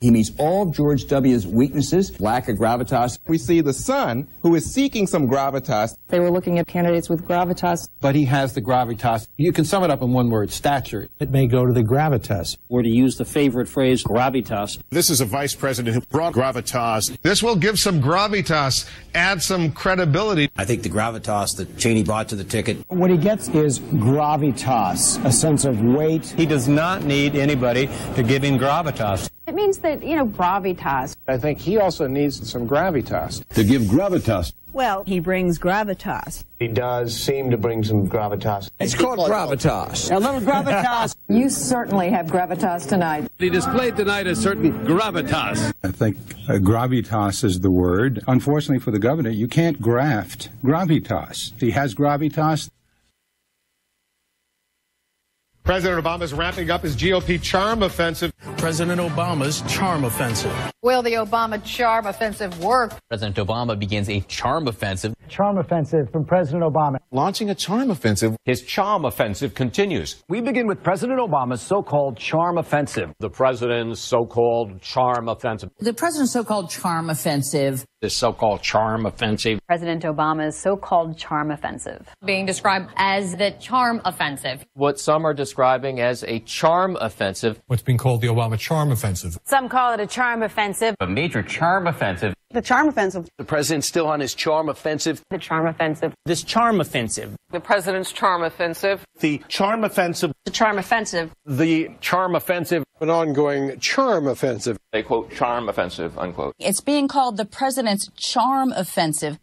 He meets all of George W.'s weaknesses, lack of gravitas. We see the son who is seeking some gravitas. They were looking at candidates with gravitas. But he has the gravitas. You can sum it up in one word, stature. It may go to the gravitas. Or to use the favorite phrase, gravitas. This is a vice president who brought gravitas. This will give some gravitas, add some credibility. I think the gravitas that Cheney brought to the ticket. What he gets is gravitas, a sense of weight. He does not need anybody to give him gravitas. It means that, gravitas. I think he also needs some gravitas. To give gravitas. Well, he brings gravitas. He does seem to bring some gravitas. It's called gravitas. A little gravitas. You certainly have gravitas tonight. He displayed tonight a certain gravitas. I think gravitas is the word. Unfortunately for the governor, you can't graft gravitas. He has gravitas. President Obama is ramping up his GOP charm offensive. President Obama's charm offensive. Will the Obama charm offensive work? President Obama begins a charm offensive. Charm offensive from President Obama. Launching a charm offensive. His charm offensive continues. We begin with President Obama's so-called charm offensive. The president's so-called charm offensive. The president's so-called charm offensive. This so-called charm offensive. President Obama's so-called charm offensive. Being described as the charm offensive. What some are describing as a charm offensive. What's being called the Obama charm offensive. Some call it a charm offensive. A major charm offensive. The charm offensive. The president's still on his charm offensive. The charm offensive. This charm offensive. The president's charm offensive. The charm offensive. The charm offensive. The charm offensive. An ongoing charm offensive. A quote, charm offensive, unquote. It's being called the president's charm offensive.